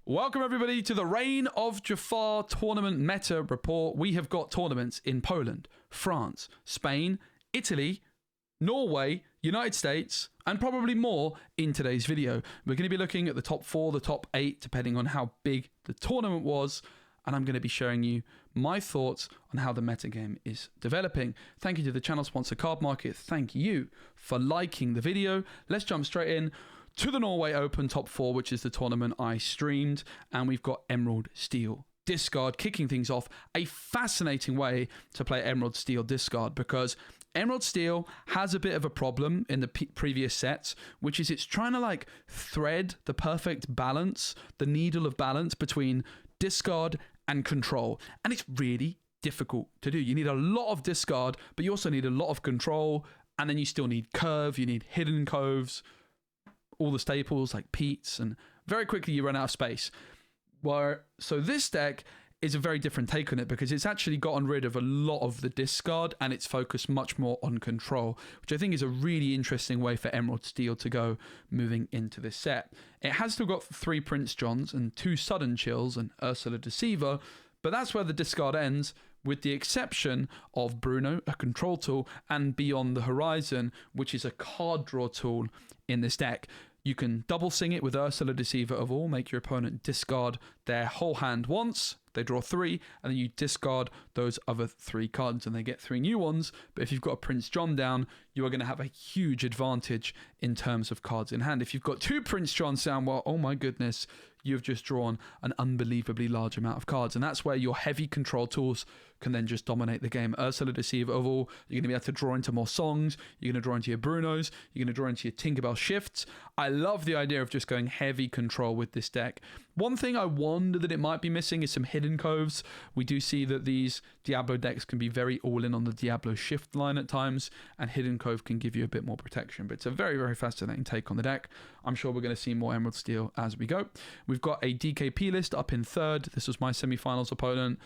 Welcome everybody to the Reign of Jafar tournament meta report. We have got tournaments in Poland, France, Spain, Italy, Norway, United States, and probably more in today's video. We're going to be looking at the top 4, the top 8, depending on how big the tournament was, and I'm going to be showing you my thoughts on how the metagame is developing. Thank you to the channel sponsor Card Market. Thank you for liking the video. Let's jump straight in to the Norway Open top 4, which is the tournament I streamed, and we've got Emerald Steel Discard kicking things off. A fascinating way to play Emerald Steel Discard, because Emerald Steel has a bit of a problem in the previous sets, which is it's trying to like thread the perfect balance, the needle of balance between discard and control, and it's really difficult to do. You need a lot of discard, but you also need a lot of control, and then you still need curve, you need hidden coves, all the staples like Pete's, and very quickly you run out of space. So this deck is a very different take on it, because it's actually gotten rid of a lot of the discard and it's focused much more on control, which I think is a really interesting way for Emerald Steel to go moving into this set. It has still got 3 Prince Johns and 2 Sudden Chills and Ursula Deceiver, but that's where the discard ends, with the exception of Bruno, a control tool, and Beyond the Horizon, which is a card draw tool in this deck. You can double sing it with Ursula Deceiver of All, make your opponent discard their whole hand once, they draw 3, and then you discard those other 3 cards and they get 3 new ones. But if you've got a Prince John down, you are going to have a huge advantage in terms of cards in hand. If you've got 2 Prince Johns down, well, oh my goodness, you've just drawn an unbelievably large amount of cards. And that's where your heavy control tools can then just dominate the game. Ursula Deceiver of All, you're going to be able to draw into more songs, you're going to draw into your Brunos, you're going to draw into your Tinkerbell shifts. I love the idea of just going heavy control with this deck. One thing I wonder that it might be missing is some hidden coves. We do see that these Diablo decks can be very all in on the Diablo shift line at times, and hidden cove can give you a bit more protection, but it's a very, very fascinating take on the deck. I'm sure we're going to see more Emerald Steel as we go. We've got a DKP list up in 3rd. This was my semi-finals opponent.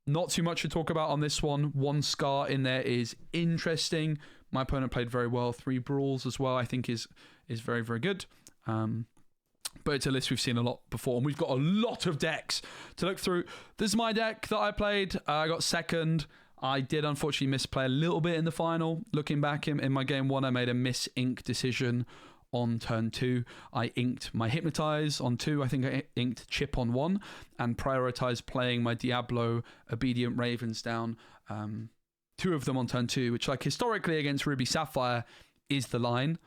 Not too much to talk about on this one. 1 Scar in there is interesting. My opponent played very well. 3 Brawls as well, I think is very, very good. But it's a list we've seen a lot before, and we've got a lot of decks to look through. This is my deck that I played. I got 2nd. I did unfortunately misplay a little bit in the final. Looking back in my game 1, I made a mis-ink decision on turn 2. I inked my Hypnotize on 2. I think I inked Chip on 1, and prioritized playing my Diablo Obedient Ravens down. 2 of them on turn 2, which like historically against Ruby Sapphire is the line,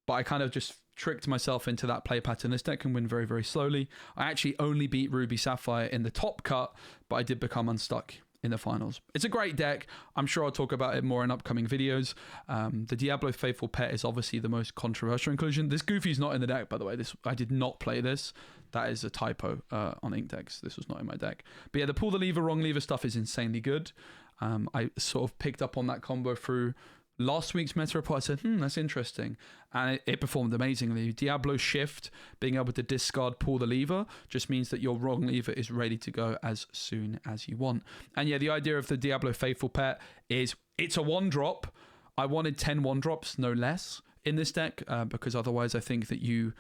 but I kind of just tricked myself into that play pattern. This deck can win very, very slowly. I actually only beat Ruby Sapphire in the top cut, but I did become unstuck in the finals. It's a great deck. I'm sure I'll talk about it more in upcoming videos. The Diablo Faithful Pet is obviously the most controversial inclusion. This Goofy's not in the deck, by the way. I did not play this. That is a typo on Ink decks. This was not in my deck. But yeah, the pull the lever, wrong lever stuff is insanely good. I sort of picked up on that combo through last week's meta report. I said, that's interesting. And it performed amazingly. Diablo Shift, being able to discard pull the lever, just means that your wrong lever is ready to go as soon as you want. And yeah, the idea of the Diablo Faithful Pet is it's a 1-drop. I wanted 10 1-drops, no less, in this deck, because otherwise I think that you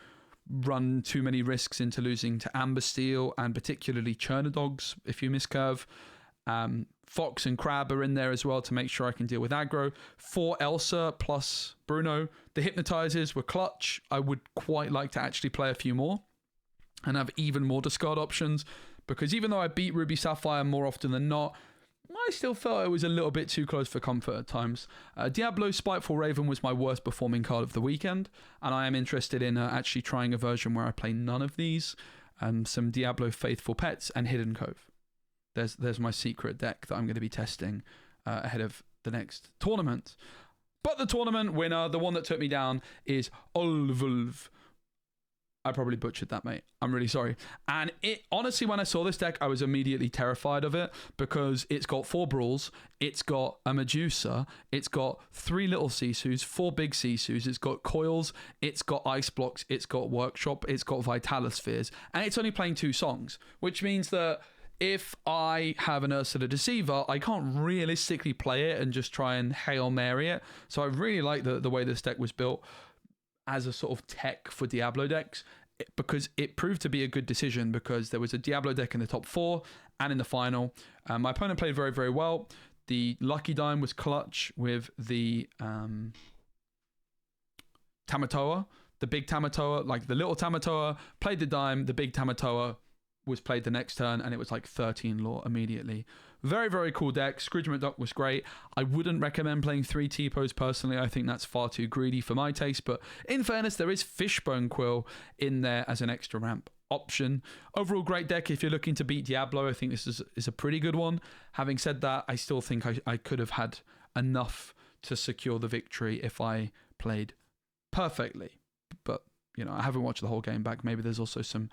run too many risks into losing to Amber Steel, and particularly Chernodogs if you miscurve. Fox and Crab are in there as well to make sure I can deal with aggro. 4 Elsa plus Bruno. The Hypnotizers were clutch. I would quite like to actually play a few more and have even more discard options, because even though I beat Ruby Sapphire more often than not, I still felt it was a little bit too close for comfort at times. Diablo Spiteful Raven was my worst performing card of the weekend, and I am interested in actually trying a version where I play none of these, and some Diablo Faithful Pets and Hidden Cove. There's my secret deck that I'm going to be testing ahead of the next tournament. But the tournament winner, the one that took me down, is Olvulv. I probably butchered that, mate. I'm really sorry. And it honestly, when I saw this deck, I was immediately terrified of it, because it's got 4 Brawls, it's got a Medusa, it's got 3 little Sisus, 4 big Sisus, it's got Coils, it's got Ice Blocks, it's got Workshop, it's got Vitalospheres, and it's only playing 2 songs, which means that if I have an Ursula Deceiver, I can't realistically play it and just try and Hail Mary it. So I really like the way this deck was built as a sort of tech for Diablo decks. because it proved to be a good decision, because there was a Diablo deck in the top 4 and in the final. My opponent played very, very well. The Lucky Dime was clutch with the Tamatoa, the big Tamatoa, like the little Tamatoa, played the Dime, the big Tamatoa was played the next turn, and it was like 13 lore immediately. Very, very cool deck. Scrooge McDuck was great. I wouldn't recommend playing 3 T-Pose personally. I think that's far too greedy for my taste, but in fairness, there is Fishbone Quill in there as an extra ramp option. Overall, great deck if you're looking to beat Diablo. I think this is a pretty good one. Having said that, I still think I could have had enough to secure the victory if I played perfectly. But, you know, I haven't watched the whole game back. Maybe there's also some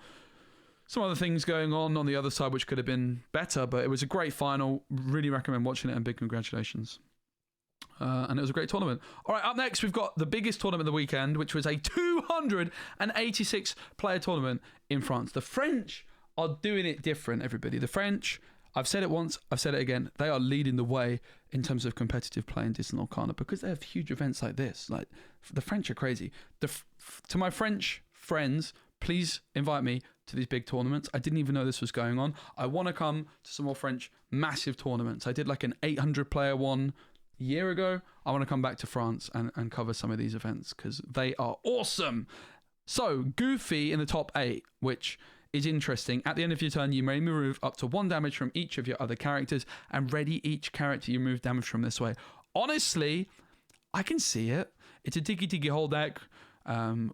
other things going on the other side which could have been better, but it was a great final. Really recommend watching it, and big congratulations. And it was a great tournament. All right, up next, we've got the biggest tournament of the weekend, which was a 286 player tournament in France. The French are doing it different, everybody. The French, I've said it once, I've said it again, they are leading the way in terms of competitive play in Distant Lorcana, because they have huge events like this. Like, the French are crazy. To my French friends, please invite me to these big tournaments. I didn't even know this was going on. I want to come to some more French massive tournaments. I did like an 800 player one a year ago. I want to come back to France and cover some of these events because they are awesome. So Goofy in the top 8, which is interesting. At the end of your turn, you may remove up to 1 damage from each of your other characters, and ready each character you remove damage from this way. Honestly, I can see it. It's a Diggy Diggy Hole deck.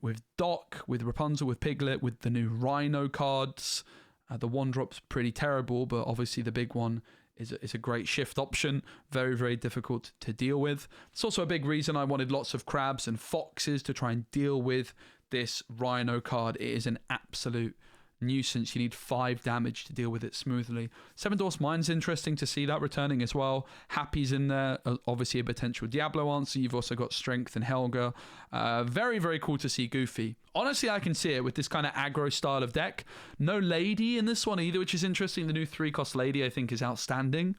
With Doc, with Rapunzel, with Piglet, with the new Rhino cards. The 1-drop's pretty terrible, but obviously the big one is a great shift option. Very, very difficult to deal with. It's also a big reason I wanted lots of crabs and foxes to try and deal with this Rhino card. It is an absolute nuisance. You need 5 damage to deal with it smoothly. 7 Dwarfs Mine's interesting to see that returning as well. Happy's in there, obviously a potential Diablo answer. You've also got Strength and Helga. Very, very cool to see Goofy. Honestly, I can see it with this kind of aggro style of deck. No Lady in this one either, which is interesting. The new 3-cost Lady I think is outstanding,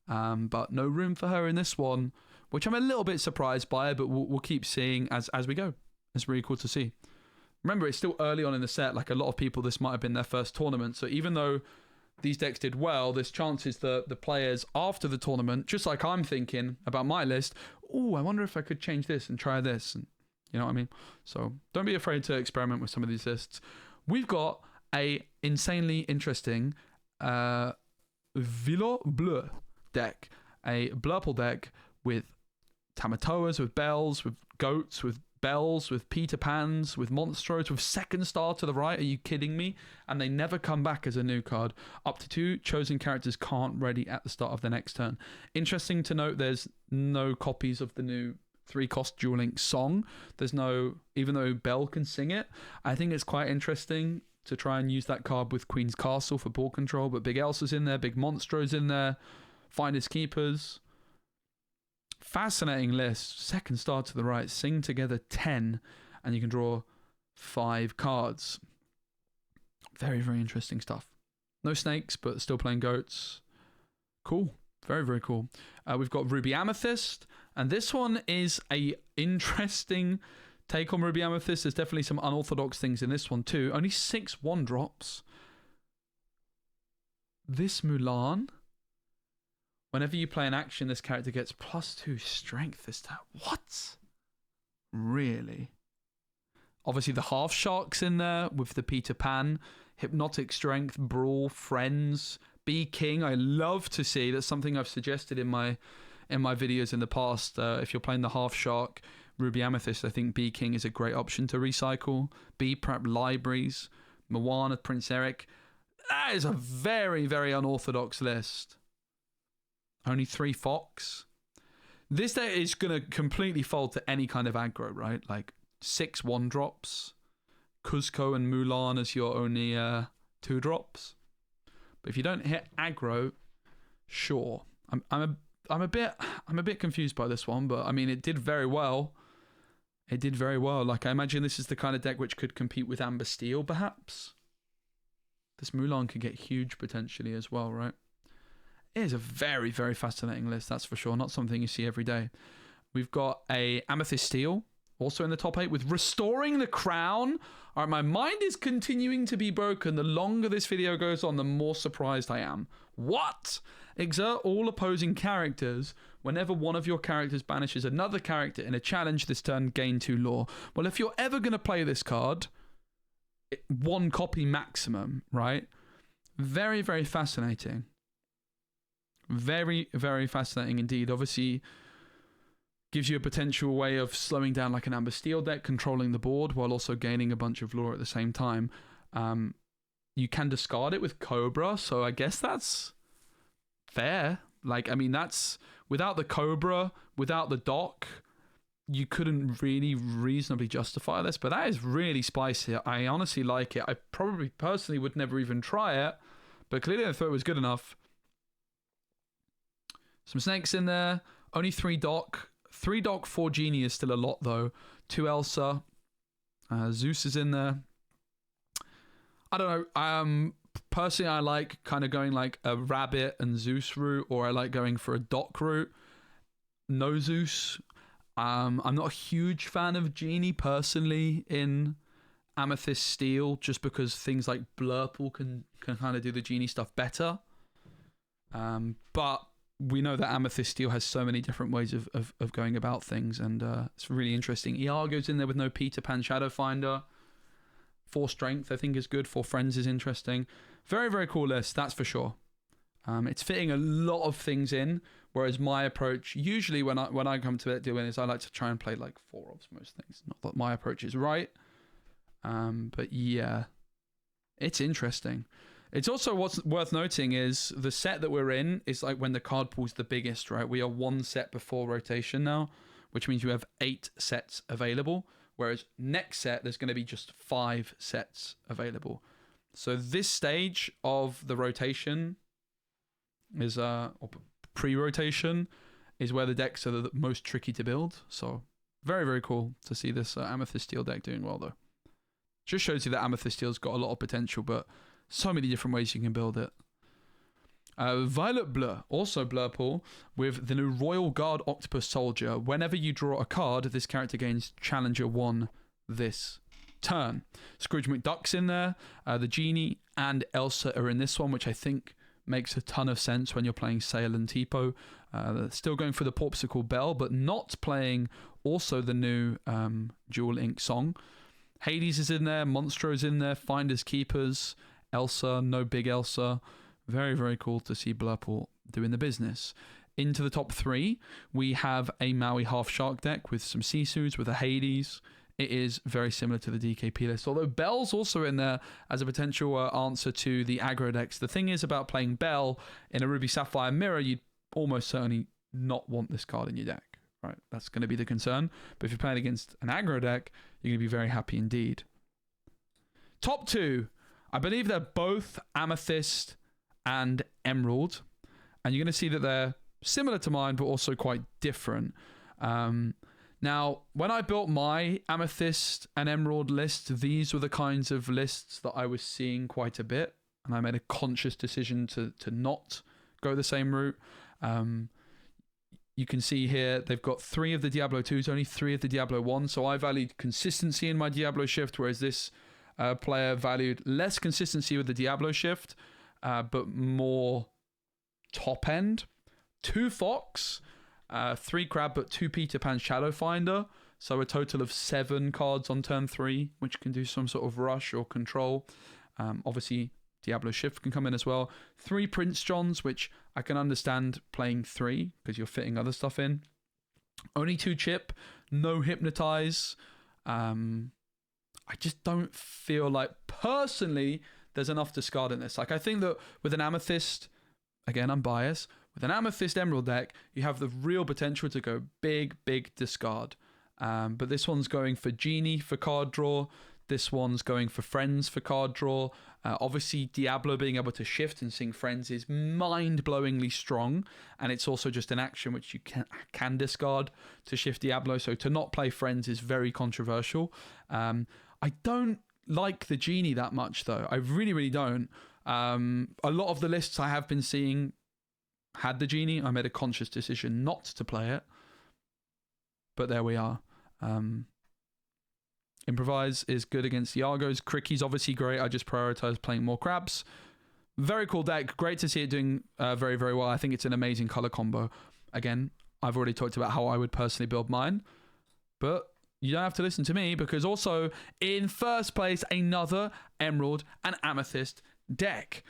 but no room for her in this one, which I'm a little bit surprised by, but we'll keep seeing as we go. It's really cool to see. Remember, it's still early on in the set. Like, a lot of people, this might have been their first tournament. So even though these decks did well, there's chances that the players after the tournament, just like I'm thinking about my list, oh, I wonder if I could change this and try this. And you know what I mean? So don't be afraid to experiment with some of these lists. We've got a insanely interesting Vilo Bleu deck. A Blurple deck with Tamatoas, with Bells, with Goats, with Bells, with Peter Pans, with Monstros, with Second Star to the right. Are you kidding me? And they never come back as a new card. Up to 2 chosen characters can't ready at the start of the next turn. Interesting to note, there's no copies of the new 3-cost Duel Link song. There's no, even though Belle can sing it. I think it's quite interesting to try and use that card with Queen's Castle for ball control, but Big Elsa's in there, Big Monstros in there, Finders Keepers. Fascinating list. Second Star to the right. Sing together 10 and you can draw 5 cards. Very, very interesting stuff. No snakes, but still playing goats. Cool. Very, very cool. We've got Ruby Amethyst, and this one is a interesting take on Ruby Amethyst. There's definitely some unorthodox things in this one too. Only 6 1-drops. This Mulan. Whenever you play an action, this character gets +2 strength this time. What? Really? Obviously, the Half Shark's in there with the Peter Pan. Hypnotic Strength, Brawl, Friends, Be King. I love to see. That's something I've suggested in my videos in the past. If you're playing the Half Shark, Ruby Amethyst, I think Be King is a great option to recycle. Be Prep Libraries, Moana, Prince Eric. That is a very, very unorthodox list. Only 3 Fox. This deck is going to completely fold to any kind of aggro, right? Like 6 1-drops. Cuzco and Mulan as your only 2-drops. But if you don't hit aggro, sure. I'm a bit confused by this one, but I mean, it did very well. It did very well. Like, I imagine this is the kind of deck which could compete with Amber Steel, perhaps. This Mulan could get huge potentially as well, right? It is a very, very fascinating list, that's for sure. Not something you see every day. We've got a Amethyst Steel, also in the top 8 with Restoring the Crown. All right, my mind is continuing to be broken. The longer this video goes on, the more surprised I am. What? Exert all opposing characters. Whenever one of your characters banishes another character in a challenge this turn, gain 2 lore. Well, if you're ever going to play this card, 1 copy maximum, right? Very, very fascinating. Very, very fascinating indeed. Obviously, gives you a potential way of slowing down like an Amber Steel deck, controlling the board while also gaining a bunch of lore at the same time. You can discard it with Cobra, so I guess that's fair. Like, I mean, that's without the Cobra, without the dock, you couldn't really reasonably justify this, but that is really spicy. I honestly like it. I probably personally would never even try it, but clearly I thought it was good enough. Some snakes in there, only 3 dock. 3 dock, 4 genie is still a lot though. 2 Elsa. Zeus is in there. I don't know. Personally, I like kind of going like a rabbit and Zeus route, or I like going for a dock route. No Zeus. I'm not a huge fan of genie personally in Amethyst Steel, just because things like Blurple can kind of do the genie stuff better. But we know that Amethyst Steel has so many different ways of going about things, and it's really interesting. Iago's in there with no Peter Pan Shadowfinder. 4 strength, I think, is good. 4 friends is interesting. Very, very cool list, that's for sure. It's fitting a lot of things in, whereas my approach, usually when I come to it doing is I like to try and play like 4 of most things. Not that my approach is right. But yeah, it's interesting. It's also what's worth noting is the set that we're in is like when the card pool's the biggest, right? We are 1 set before rotation now, which means you have 8 sets available. Whereas next set, there's going to be just 5 sets available. So this stage of the rotation is, or pre-rotation, is where the decks are the most tricky to build. So very, very cool to see this Amethyst Steel deck doing well though. Just shows you that Amethyst Steel's got a lot of potential, but so many different ways you can build it. Violet Blur, also Blur Pool, with the new Royal Guard Octopus Soldier. Whenever you draw a card, this character gains Challenger 1 this turn. Scrooge McDuck's in there. The Genie and Elsa are in this one, which I think makes a ton of sense when you're playing Sail and Tipo. Still going for the Porpsicle Bell, but not playing also the new Dual Ink song. Hades is in there. Monstro's in there. Finders Keepers. Elsa, no big Elsa. Very, very cool to see Blurple doing the business. Into the top 3, we have a Maui Half Shark deck with some Sisu's, with a Hades. It is very similar to the DKP list, although Bell's also in there as a potential answer to the aggro decks. The thing is about playing Bell in a Ruby Sapphire Mirror, you'd almost certainly not want this card in your deck, right? That's going to be the concern. But if you're playing against an aggro deck, you're going to be very happy indeed. Top 2, I believe they're both Amethyst and Emerald, and you're going to see that they're similar to mine but also quite different. Now when I built my Amethyst and Emerald list, these were the kinds of lists that I was seeing quite a bit, and I made a conscious decision to not go the same route. You can see here they've got 3 of the Diablo 2s, only 3 of the Diablo 1, so I valued consistency in my Diablo shift, whereas this player valued less consistency with the Diablo shift, but more top end. 2 Fox, 3 Crab, but 2 Peter Pan Shadowfinder. So a total of 7 cards on turn 3, which can do some sort of rush or control. Obviously, Diablo Shift can come in as well. 3 Prince Johns, which I can understand playing 3 because you're fitting other stuff in. Only 2 Chip, no Hypnotize. I just don't feel like, personally, there's enough discard in this. Like, I think that with an Amethyst, again, I'm biased, with an Amethyst Emerald deck, you have the real potential to go big, big discard. But this one's going for Genie for card draw. This one's going for Friends for card draw. Obviously, Diablo being able to shift and sing Friends is mind-blowingly strong. And it's also just an action which you can discard to shift Diablo. So to not play Friends is very controversial. I don't like the Genie that much, though. I really, really don't. A lot of the lists I have been seeing had the Genie. I made a conscious decision not to play it. But there we are. Improvise is good against Iago's. Cricky's obviously great. I just prioritize playing more crabs. Very cool deck. Great to see it doing very, very well. I think it's an amazing color combo. Again, I've already talked about how I would personally build mine, but you don't have to listen to me, because also in first place, another Emerald and Amethyst deck.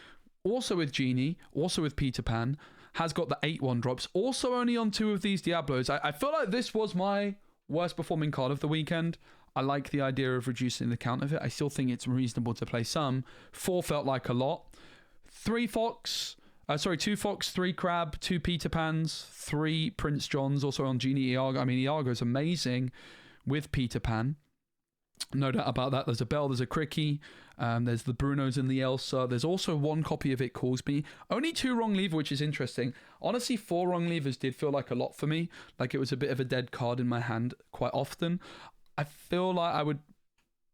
Also with Genie, also with Peter Pan, has got the 8/1 drops. Also only on 2 of these Diablos. I feel like this was my worst performing card of the weekend. I like the idea of reducing the count of it. I still think it's reasonable to play some. 4 felt like a lot. 2 Fox, 3 Crab, 2 Peter Pans, 3 Prince Johns, also on Genie Iago. I mean, Iago's amazing with Peter Pan. No doubt about that. There's a Belle, there's a Cricky, there's the Brunos and the Elsa. There's also 1 copy of It Calls Me. Only 2 Wrong Lever, which is interesting. Honestly, 4 Wrong Levers did feel like a lot for me. Like it was a bit of a dead card in my hand quite often. I feel like I would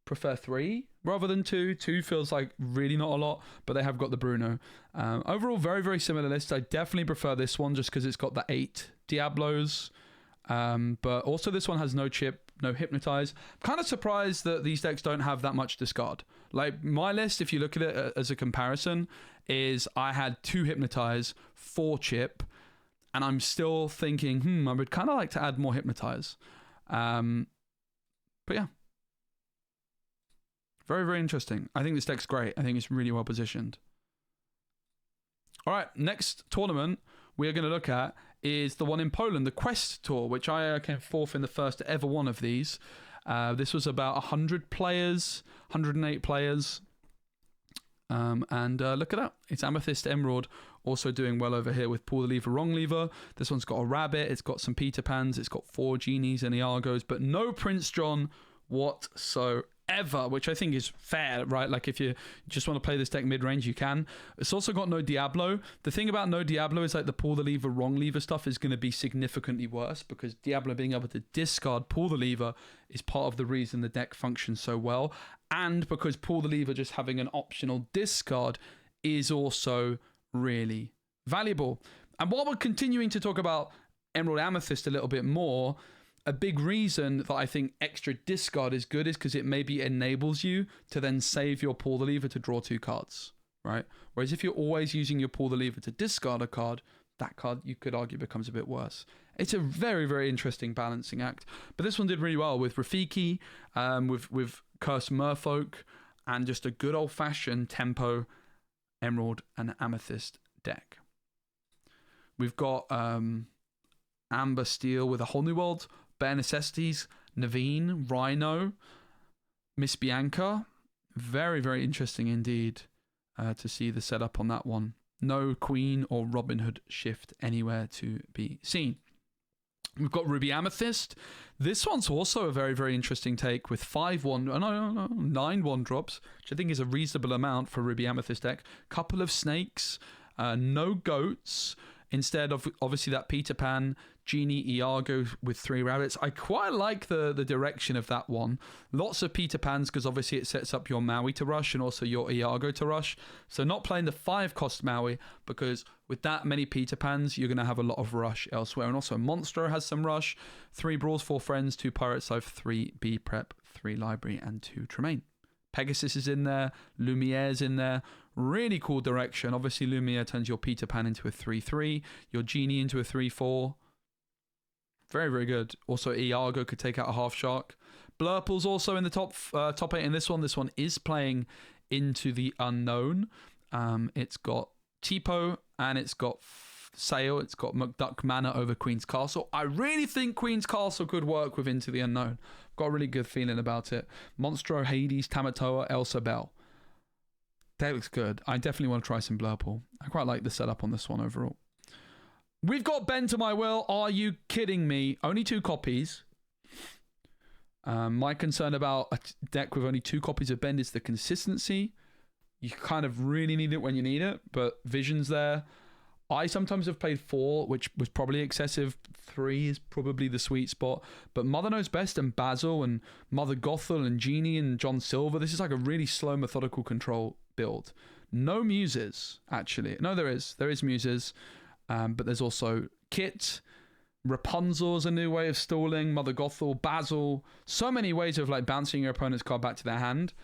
prefer 3 rather than 2. 2 feels like really not a lot, but they have got the Bruno. Overall, very, very similar list. I definitely prefer this one just because it's got the 8 Diablos. But also this one has no chip, no hypnotize. I'm kind of surprised that these decks don't have that much discard. Like my list, if you look at it as a comparison, is I had 2 hypnotize, 4 chip, and I'm still thinking, I would kind of like to add more hypnotize. But yeah, very, very interesting. I think this deck's great. I think it's really well positioned. All right, next tournament we are going to look at is the one in Poland, the Quest Tour, which I came 4th in the first ever one of these. This was about 100 players, 108 players. And look at that. It's Amethyst Emerald also doing well over here with Pull the Lever, Wrong Lever. This one's got a Rabbit. It's got some Peter Pans. It's got 4 Genies and Iagos, but no Prince John whatsoever, which I think is fair, right? Like if you just want to play this deck mid-range, you can. It's also got no Diablo. The thing about no Diablo is like the Pull the Lever, Wrong Lever stuff is going to be significantly worse, because Diablo being able to discard Pull the Lever is part of the reason the deck functions so well. And because Pull the Lever just having an optional discard is also really valuable. And while we're continuing to talk about Emerald Amethyst a little bit more, a big reason that I think extra discard is good is because it maybe enables you to then save your Pull the Lever to draw 2 cards, right? Whereas if you're always using your Pull the Lever to discard a card, that card, you could argue, becomes a bit worse. It's a very, very interesting balancing act. But this one did really well with Rafiki, with Cursed Merfolk, and just a good old-fashioned tempo Emerald and Amethyst deck. We've got Amber Steel with a Whole New World, Bare Necessities, Naveen, Rhino, Miss Bianca. Very, very interesting indeed to see the setup on that one. No Queen or Robin Hood shift anywhere to be seen. We've got Ruby Amethyst. This one's also a very, very interesting take with 9/1 drops, which I think is a reasonable amount for Ruby Amethyst deck. Couple of snakes, no goats. Instead of obviously that Peter Pan, Genie, Iago with 3 rabbits. I quite like the direction of that one. Lots of Peter Pans because obviously it sets up your Maui to rush and also your Iago to rush. So not playing the 5-cost Maui, because with that many Peter Pans, you're going to have a lot of rush elsewhere. And also Monstro has some rush. 3 Brawls, 4 Friends, 2 Pirates Life, 3 B Prep, 3 Library, and 2 Tremaine. Pegasus is in there. Lumiere's in there. Really cool direction. Obviously, Lumiere turns your Peter Pan into a 3/3, your Genie into a 3/4. Very, very good. Also, Iago could take out a half shark. Blurple's also in the top 8 in this one. This one is playing into the unknown. It's got Tipo and it's got Sale. It's got McDuck Manor over Queen's Castle. I really think Queen's Castle could work with Into the Unknown. Got a really good feeling about it. Monstro, Hades, Tamatoa, Elsa Bell. That looks good. I definitely want to try some Blurple. I quite like the setup on this one overall. We've got Bend to My Will. Are you kidding me? Only 2 copies. My concern about a deck with only 2 copies of Bend is the consistency. You kind of really need it when you need it, but Vision's there. I sometimes have played 4, which was probably excessive. 3 is probably the sweet spot. But Mother Knows Best and Basil and Mother Gothel and Genie and John Silver, this is like a really slow methodical control build. No Muses, actually. No, there is. There is Muses. But there's also Kit, Rapunzel's a new way of stalling. Mother Gothel, Basil. So many ways of like bouncing your opponent's card back to their hand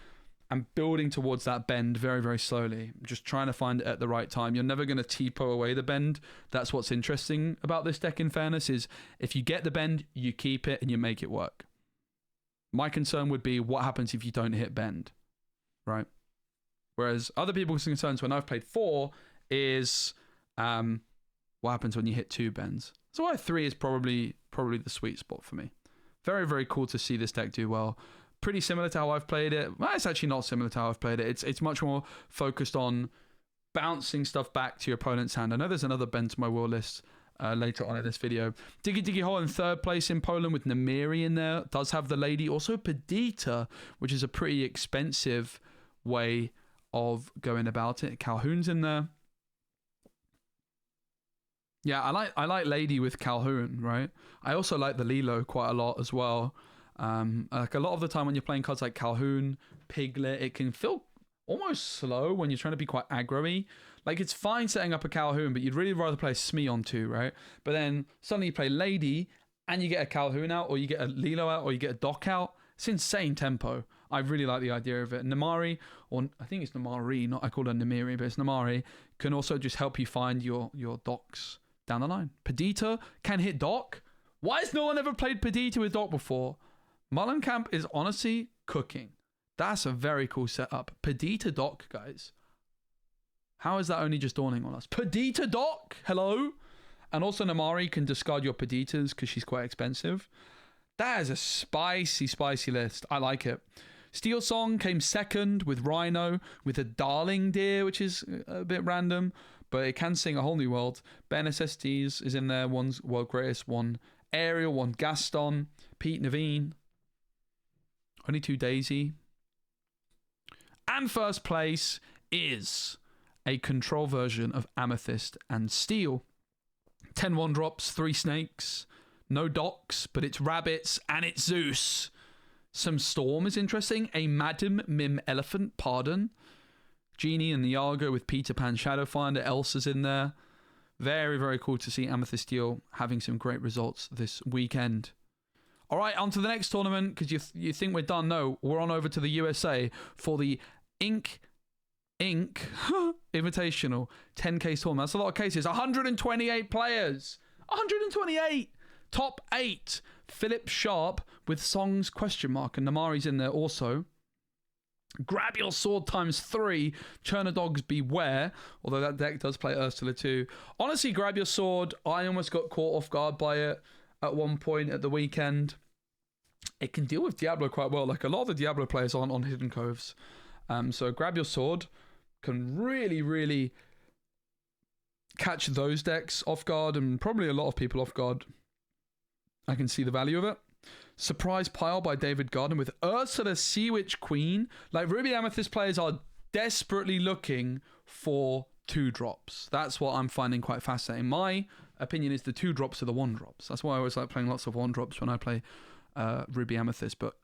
and building towards that bend very, very slowly. Just trying to find it at the right time. You're never going to TPO away the bend. That's what's interesting about this deck, in fairness, is if you get the bend, you keep it and you make it work. My concern would be what happens if you don't hit bend, right? Whereas other people's concerns when I've played 4 is what happens when you hit 2 bends. So why 3 is probably the sweet spot for me. Very, very cool to see this deck do well. Pretty similar to how I've played it. Well, it's actually not similar to how I've played it. It's much more focused on bouncing stuff back to your opponent's hand. I know there's another bend to my wheel list later on in this video. Diggy Diggy Hole in 3rd place in Poland with Namiri in there. Does have the lady. Also Perdita, which is a pretty expensive way of going about it. Calhoun's in there. Yeah, I like Lady with Calhoun, right? I also like the Lilo quite a lot as well. Like a lot of the time when you're playing cards like Calhoun, Piglet, it can feel almost slow when you're trying to be quite aggro-y. Like it's fine setting up a Calhoun, but you'd really rather play a Smee on 2, right? But then suddenly you play Lady and you get a Calhoun out, or you get a Lilo out, or you get a Doc out. It's insane tempo. I really like the idea of it. Namari, or I think it's Namari, not I call her Namiri, but it's Namari, can also just help you find your Docs down the line. Perdita can hit Doc. Why has no one ever played Perdita with Doc before? Mullenkamp is honestly cooking. That's a very cool setup. Perdita Doc, guys. How is that only just dawning on us? Perdita Doc? Hello? And also Namari can discard your Perditas because she's quite expensive. That is a spicy, spicy list. I like it. Steel Song came 2nd with Rhino, with a Darling Deer, which is a bit random, but it can sing A Whole New World. Ben SSTs is in there. One's World Greatest, one Ariel, one Gaston, Pete Naveen. Only 2 Daisy. And 1st place is a control version of Amethyst and Steel. 10 1-drops, 3 snakes. No Docs, but it's rabbits and it's Zeus. Some Storm is interesting. A Madam Mim Elephant, Pardon. Genie and Iago with Peter Pan Shadowfinder. Elsa's in there. Very, very cool to see Amethyst Steel having some great results this weekend. All right, on to the next tournament, because you think we're done. No, we're on over to the USA for the Ink Invitational 10K tournament. That's a lot of cases. 128 players. 128. Top 8. Philip Sharp with Songs ? And Namari's in there also. Grab Your Sword ×3. Churner Dogs Beware. Although that deck does play Ursula too. Honestly, Grab Your Sword, I almost got caught off guard by it at one point at the weekend. It can deal with Diablo quite well. Like a lot of the Diablo players aren't on Hidden Coves. So Grab Your Sword can really, really catch those decks off guard, and probably a lot of people off guard. I can see the value of it. Surprise Pile by David Gardner with Ursula Sea Witch Queen. Like Ruby Amethyst players are desperately looking for 2-drops. That's what I'm finding quite fascinating. My opinion is the 2-drops are the 1-drops. That's why I always like playing lots of 1-drops when I play Ruby Amethyst. But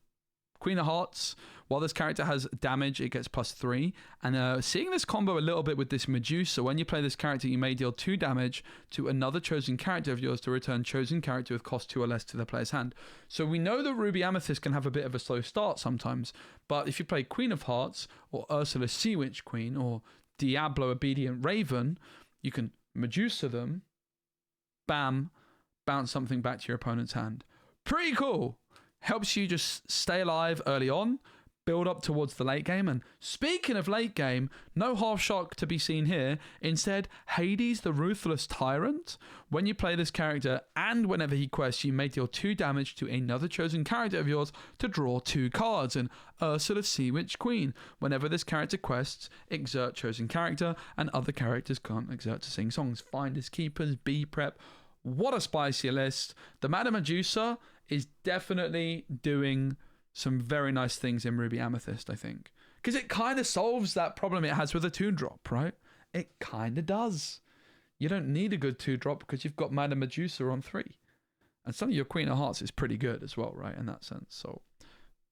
Queen of Hearts, while this character has damage, it gets +3. And seeing this combo a little bit with this Medusa, when you play this character, you may deal 2 damage to another chosen character of yours to return chosen character with cost 2 or less to the player's hand. So we know that Ruby Amethyst can have a bit of a slow start sometimes, but if you play Queen of Hearts, or Ursula Sea Witch Queen, or Diablo Obedient Raven, you can Medusa them, bam, bounce something back to your opponent's hand. Pretty cool. Helps you just stay alive early on, build up towards the late game. And speaking of late game, no half shock to be seen here. Instead, Hades the Ruthless Tyrant. When you play this character and whenever he quests, you may deal 2 damage to another chosen character of yours to draw 2 cards. And Ursula Sea Witch Queen. Whenever this character quests, exert chosen character, and other characters can't exert to sing songs. Finders Keepers, B Prep. What a spicy list. The Madame Medusa is definitely doing some very nice things in Ruby Amethyst, I think. Because it kind of solves that problem it has with a 2-drop, right? It kind of does. You don't need a good 2-drop because you've got Madame Medusa on 3. And some of your Queen of Hearts is pretty good as well, right? In that sense. So,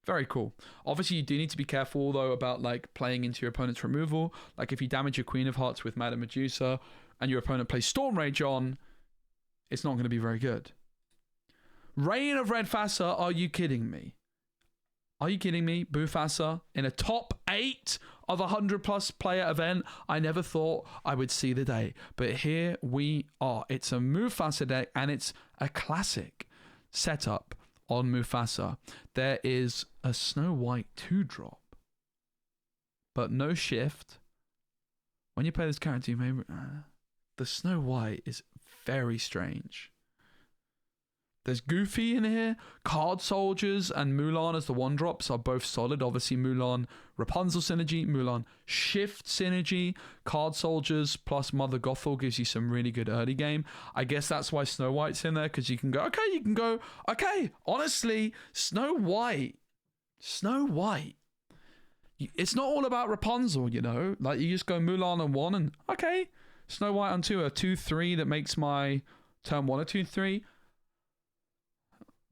very cool. Obviously, you do need to be careful, though, about like playing into your opponent's removal. Like if you damage your Queen of Hearts with Madame Medusa and your opponent plays Storm Rage on, it's not going to be very good. Reign of Red Fassa, are you kidding me? Are you kidding me? Bufasa in a top 8 of a 100-plus player event. I never thought I would see the day. But here we are. It's a Mufasa deck, and it's a classic setup on Mufasa. There is a Snow White 2-drop, but no shift. When you play this character, you may... the Snow White is very strange. There's Goofy in here. Card Soldiers and Mulan as the 1-drops are both solid. Obviously, Mulan Rapunzel synergy, Mulan Shift synergy. Card Soldiers plus Mother Gothel gives you some really good early game. I guess that's why Snow White's in there, because you can go, okay, honestly, Snow White. It's not all about Rapunzel, you know? Like, you just go Mulan on 1 and, okay, Snow White on 2, a 2-3 that makes my turn 1 a 2-3.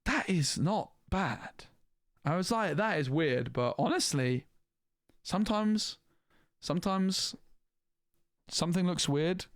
That is not bad. I was like, that is weird, but honestly, sometimes something looks weird,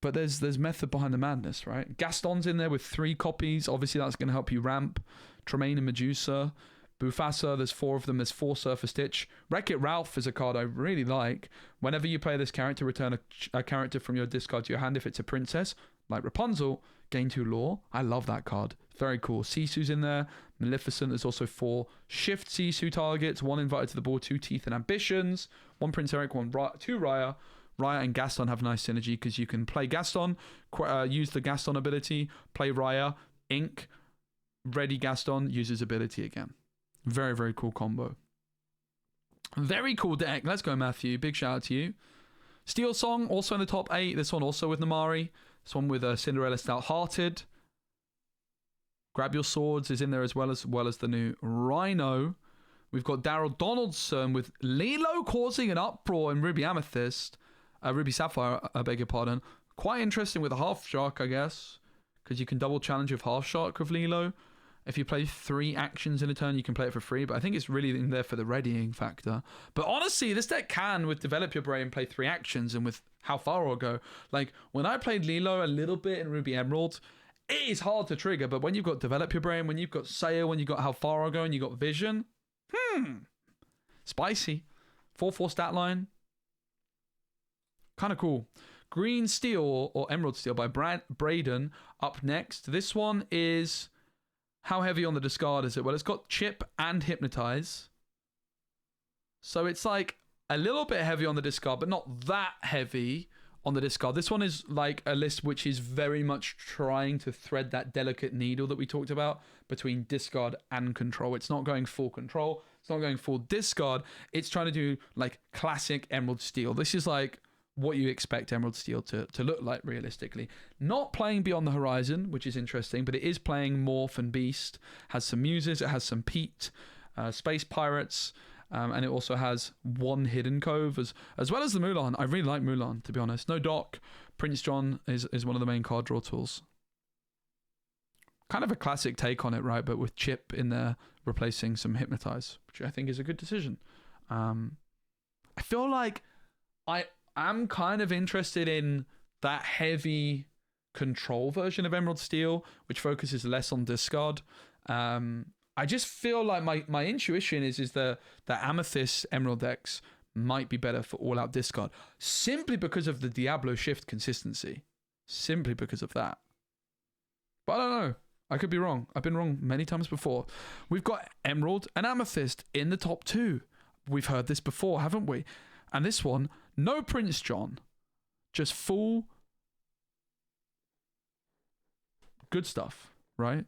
but there's method behind the madness, right? Gaston's in there with 3 copies. Obviously, that's going to help you ramp. Tremaine and Medusa. Bufasa, there's 4 of them. There's 4 Surfer Stitch. Wreck-It Ralph is a card I really like. Whenever you play this character, return a character from your discard to your hand if it's a princess, like Rapunzel. Gain 2 lore. I love that card. Very cool. Sisu's in there. Maleficent. There's also 4 Shift Sisu targets. 1 invited to the board. 2 Teeth and Ambitions. 1 Prince Eric. 2 Raya. Raya and Gaston have nice synergy because you can play Gaston, use the Gaston ability, play Raya, Ink, ready Gaston, use his ability again. Very, very cool combo. Very cool deck. Let's go, Matthew. Big shout out to you. Steel Song, also in the top 8. This one also with Namari. This one with Cinderella Stout-Hearted. Grab Your Swords is in there as well as the new Rhino. We've got Daryl Donaldson with Lilo causing an uproar in Ruby Amethyst. Ruby Sapphire, I beg your pardon. Quite interesting with a Half Shark, I guess, because you can double challenge with Half Shark with Lilo. If you play 3 actions in a turn, you can play it for free, but I think it's really in there for the readying factor. But honestly, this deck can, with Develop Your Brain, play 3 actions, and with How Far I'll Go. Like, when I played Lilo a little bit in Ruby Emerald, it is hard to trigger, but when you've got Develop Your Brain, when you've got Sail, when you've got How Far I'll Go, and you've got Vision, spicy. 4/4 stat line. Kind of cool. Green Steel, or Emerald Steel, by Braden, up next. This one is... How heavy on the discard is it? Well, it's got Chip and Hypnotize. So it's like a little bit heavy on the discard, but not that heavy on the discard. This one is like a list which is very much trying to thread that delicate needle that we talked about between discard and control. It's not going full control. It's not going full discard. It's trying to do like classic Emerald Steel. This is like what you expect Emerald Steel to look like realistically. Not playing Beyond the Horizon, which is interesting, but it is playing Morph and Beast. Has some Muses, it has some Pete, Space Pirates, and it also has 1 Hidden Cove, as well as the Mulan. I really like Mulan, to be honest. No Doc, Prince John is one of the main card draw tools. Kind of a classic take on it, right? But with Chip in there replacing some Hypnotize, which I think is a good decision. I feel like I'm kind of interested in that heavy control version of Emerald Steel, which focuses less on discard. I just feel like my intuition is the Amethyst Emerald decks might be better for all-out discard, simply because of the Diablo Shift consistency. Simply because of that. But I don't know. I could be wrong. I've been wrong many times before. We've got Emerald and Amethyst in the top 2. We've heard this before, haven't we? And this one, no Prince John, just full good stuff, right?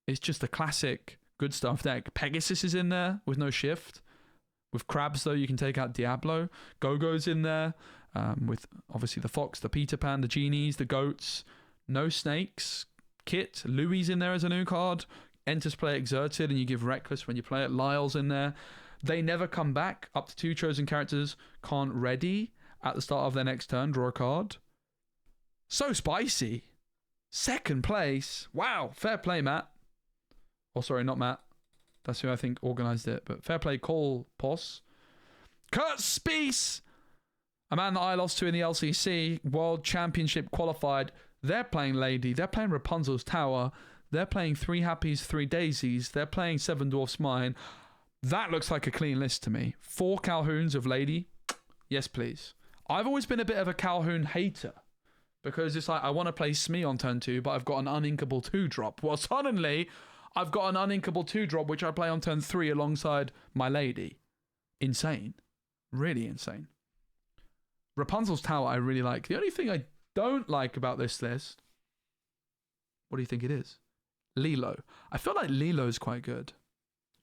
It's just a classic good stuff deck. Pegasus is in there with no shift. With Crabs, though, you can take out Diablo. Go-Go's in there with obviously the Fox, the Peter Pan, the Genies, the Goats. No Snakes. Kit, Louis in there as a new card. Enters play Exerted, and you give Reckless when you play it. Lyle's in there. They never come back. Up to 2 chosen characters can't ready at the start of their next turn. Draw a card. So spicy. 2nd place. Wow. Fair play, Matt. Oh, sorry, not Matt. That's who I think organised it. But fair play, Cole Poss. Kurt Spiess. A man that I lost to in the LCC. World Championship qualified. They're playing Lady. They're playing Rapunzel's Tower. They're playing 3 Happies, 3 Daisies. They're playing 7 Dwarfs Mine. That looks like a clean list to me. 4 Calhouns of Lady. Yes, please. I've always been a bit of a Calhoun hater. Because it's like, I want to play Smee on turn 2, but I've got an uninkable 2-drop. Well, suddenly, I've got an uninkable 2-drop, which I play on turn 3 alongside my Lady. Insane. Really insane. Rapunzel's Tower I really like. The only thing I don't like about this list, what do you think it is? Lilo. I feel like Lilo's quite good.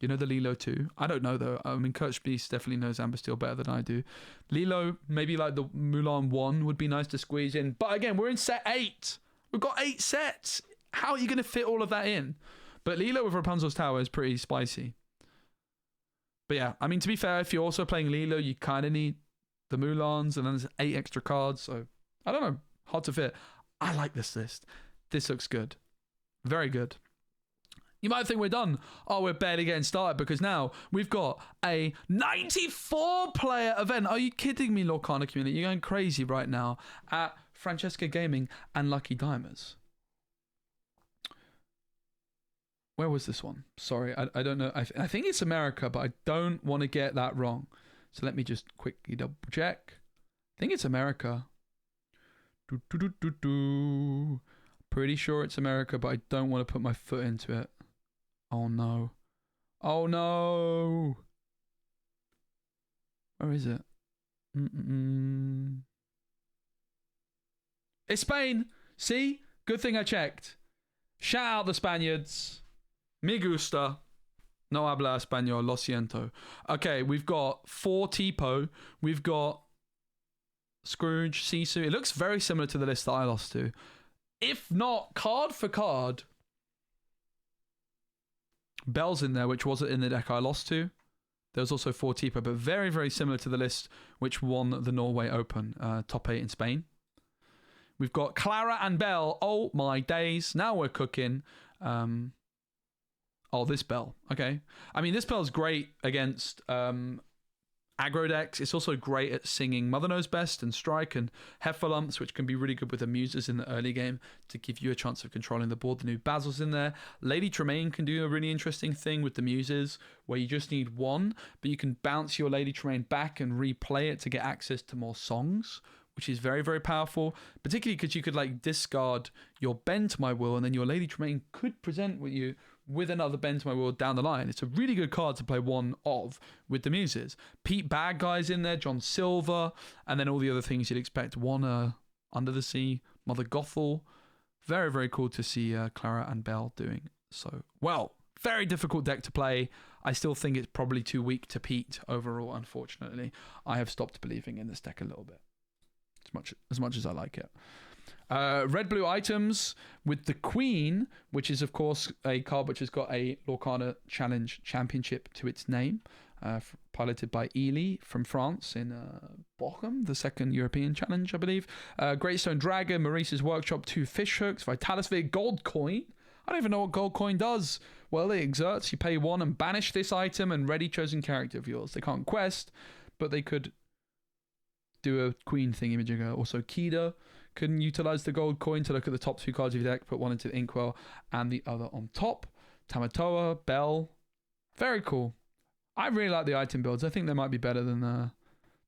You know the Lilo 2? I don't know though. I mean, Coach Beast definitely knows Amber Steel better than I do. Lilo, maybe like the Mulan 1 would be nice to squeeze in. But again, we're in set 8. We've got 8 sets. How are you going to fit all of that in? But Lilo with Rapunzel's Tower is pretty spicy. But yeah, I mean, to be fair, if you're also playing Lilo, you kind of need the Mulans, and then there's 8 extra cards. So, I don't know. Hard to fit. I like this list. This looks good. Very good. You might think we're done. Oh, we're barely getting started because now we've got a 94-player event. Are you kidding me, Lorcana community? You're going crazy right now at Francesca Gaming and Lucky Dimers. Where was this one? Sorry, I don't know. I think it's America, but I don't want to get that wrong. So let me just quickly double check. I think it's America. Pretty sure it's America, but I don't want to put my foot into it. Oh no. Oh no. Where is it? It's Spain. See? Good thing I checked. Shout out the Spaniards. Me gusta. No habla español. Lo siento. Okay, we've got 4 Tipo. We've got Scrooge, Sisu. It looks very similar to the list that I lost to. If not, card for card, Bell's in there, which wasn't in the deck I lost to. There's also 4 Tipo, but very, very similar to the list which won the Norway Open, top 8 in Spain. We've got Clara and Bell. Oh my days. Now we're cooking. Oh, this Bell. Okay. I mean, this Bell's great against aggro decks. It's also great at singing Mother Knows Best and Strike and Heffalumps, which can be really good with the Muses in the early game to give you a chance of controlling the board. The new Basil's in there. Lady Tremaine can do a really interesting thing with the Muses where you just need 1, but you can bounce your Lady Tremaine back and replay it to get access to more songs, which is very, very powerful, particularly because you could like discard your Bend to My Will and then your Lady Tremaine could present with you with another Bend to My Will down the line. It's a really good card to play 1 of with the Muses. Pete Bad Guy's in there, John Silver, and then all the other things you'd expect. Wanna, Under the Sea, Mother Gothel. Very, very cool to see Clara and Bell doing so well. Very difficult deck to play. I still think it's probably too weak to Pete overall, unfortunately. I have stopped believing in this deck a little bit. As much as I like it. Red-blue items with the Queen, which is, of course, a card which has got a Lorcana Challenge Championship to its name, piloted by Ely from France in Bochum, the 2nd European Challenge, I believe. Greatstone Dragon, Maurice's Workshop, 2 fish hooks, Vitalis Sphere, gold coin. I don't even know what gold coin does. Well, it exerts. You pay 1 and banish this item and ready chosen character of yours. They can't quest, but they could do a Queen thingamajigger. Also, Kida can utilize the gold coin to look at the top 2 cards of your deck, put 1 into the Inkwell and the other on top. Tamatoa, Bell. Very cool. I really like the item builds. I think they might be better than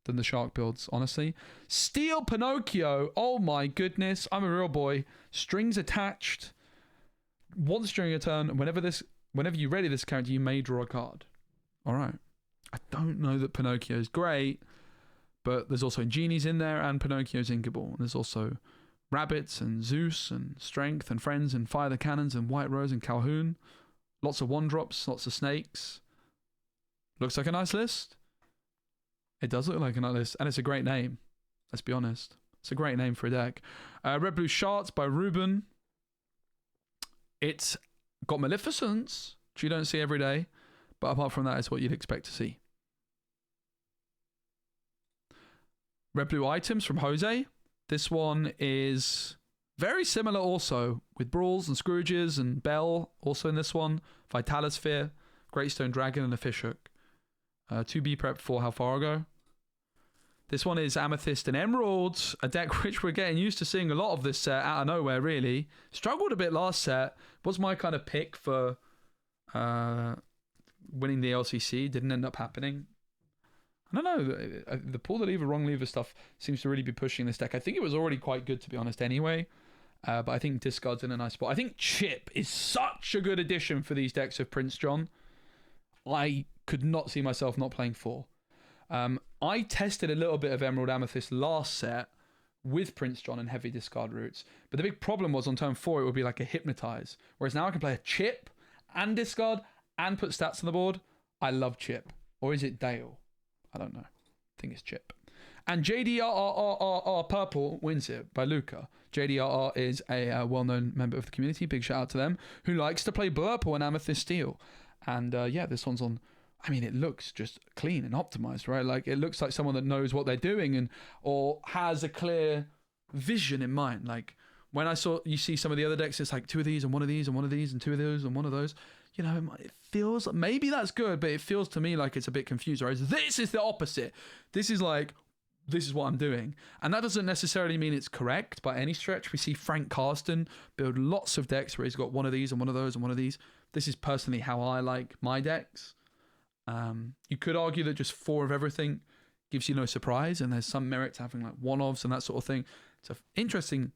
the Shark builds, honestly. Steel Pinocchio. Oh my goodness. I'm a real boy. Strings attached. Once during a turn, whenever you ready this character, you may draw a card. All right. I don't know that Pinocchio is great, but there's also genies in there and Pinocchio's inkable. There's also rabbits and Zeus and strength and friends and fire the cannons and White Rose and Calhoun. Lots of 1-drops, lots of snakes. Looks like a nice list. It does look like a nice list, and it's a great name. Let's be honest. It's a great name for a deck. Red Blue Shards by Ruben. It's got Maleficence, which you don't see every day, but apart from that, it's what you'd expect to see. Red Blue items from Jose. This one is very similar also with Brawls and Scrooges and Bell also in this one. Vitalis Sphere, Greatstone Dragon and a Fishhook. 2B prep for how far ago? This one is Amethyst and Emeralds, a deck which we're getting used to seeing a lot of this set out of nowhere, really. Struggled a bit last set. Was my kind of pick for winning the LCC. Didn't end up happening. I don't know. The pull the lever, wrong lever stuff seems to really be pushing this deck. I think it was already quite good, to be honest, anyway. But I think discard's in a nice spot. I think Chip is such a good addition for these decks of Prince John. I could not see myself not playing 4. I tested a little bit of Emerald Amethyst last set with Prince John and heavy discard routes. But the big problem was on turn 4, it would be like a Hypnotize. Whereas now I can play a Chip and discard and put stats on the board. I love Chip. Or is it Dale? I don't know. I think it's Chip. And JDRRRR Purple wins it by Luca. JDRR is a well-known member of the community. Big shout out to them. Who likes to play Purple and Amethyst Steel. And yeah, this one's on... I mean, it looks just clean and optimized, right? Like, it looks like someone that knows what they're doing and or has a clear vision in mind. Like, when you see some of the other decks, it's like 2 of these and 1 of these and 1 of these and 2 of those and 1 of those. You know, it feels... Maybe that's good, but it feels to me like it's a bit confused. Whereas this is the opposite. This is like, this is what I'm doing. And that doesn't necessarily mean it's correct by any stretch. We see Frank Carsten build lots of decks where he's got 1 of these and 1 of those and 1 of these. This is personally how I like my decks. You could argue that just 4 of everything gives you no surprise, and there's some merit to having like 1-ofs and that sort of thing. It's an interesting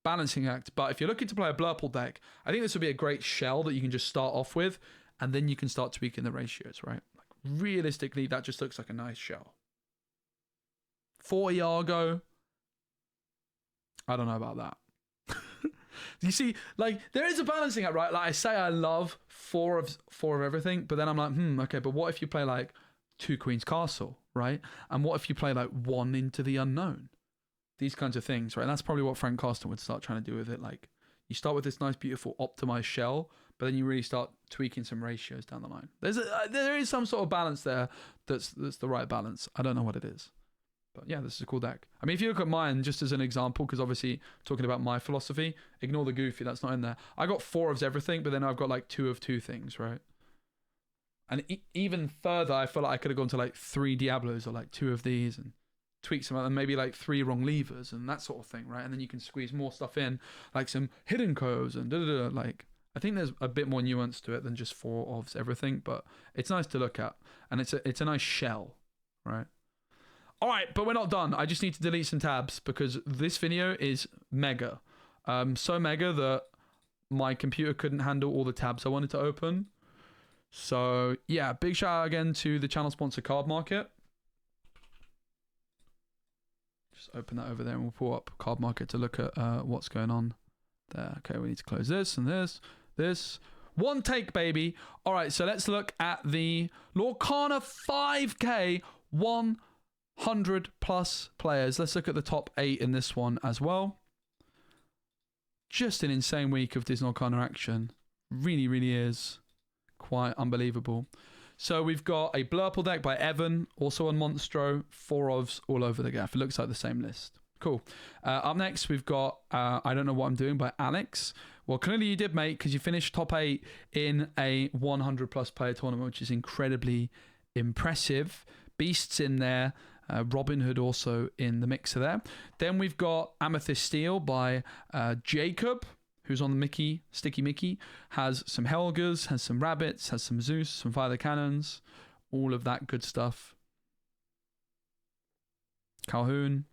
balancing act. But if you're looking to play a Blurple deck, I think this would be a great shell that you can just start off with, and then you can start tweaking the ratios, right? Like, realistically, that just looks like a nice shell. 4 Iago, I don't know about that. You see, like, there is a balancing act, right? Like, I say I love 4 of everything, but then I'm like, okay, but what if you play like 2 Queen's Castle, right? And what if you play like 1 Into the Unknown? These kinds of things, right? And that's probably what Frank Carsten would start trying to do with it. Like, you start with this nice, beautiful, optimized shell, but then you really start tweaking some ratios down the line. There is some sort of balance there that's the right balance. I don't know what it is. But yeah, this is a cool deck. I mean, if you look at mine, just as an example, because obviously talking about my philosophy, ignore the goofy, that's not in there. I got 4 of everything, but then I've got like 2 of 2 things, right? And even further, I feel like I could have gone to like 3 Diablos or like 2 of these and tweak some and maybe like 3 wrong levers and that sort of thing, right? And then you can squeeze more stuff in, like some hidden coves and like, I think there's a bit more nuance to it than just 4 of everything, but it's nice to look at. And it's a nice shell, right? All right, but we're not done. I just need to delete some tabs because this video is mega. So mega that my computer couldn't handle all the tabs I wanted to open. So, yeah, big shout out again to the channel sponsor Card Market. Just open that over there and we'll pull up Card Market to look at what's going on there. Okay, we need to close this and this. One take, baby. All right, so let's look at the Lorcana 5K 100 plus players. Let's look at the top 8 in this one as well. Just an insane week of Disney Lorcana action. Really, really is quite unbelievable. So we've got a Blurple deck by Evan, also on Monstro, 4 ofs all over the gaff. It looks like the same list. Cool. Up next, we've got I Don't Know What I'm Doing by Alex. Well, clearly you did, mate, because you finished top 8 in a 100 plus player tournament, which is incredibly impressive. Beasts in there. Robin Hood also in the mixer there. Then we've got Amethyst Steel by Jacob, who's on the Sticky Mickey. Has some Helgas, has some Rabbits, has some Zeus, some Fire the Cannons, all of that good stuff. Calhoun,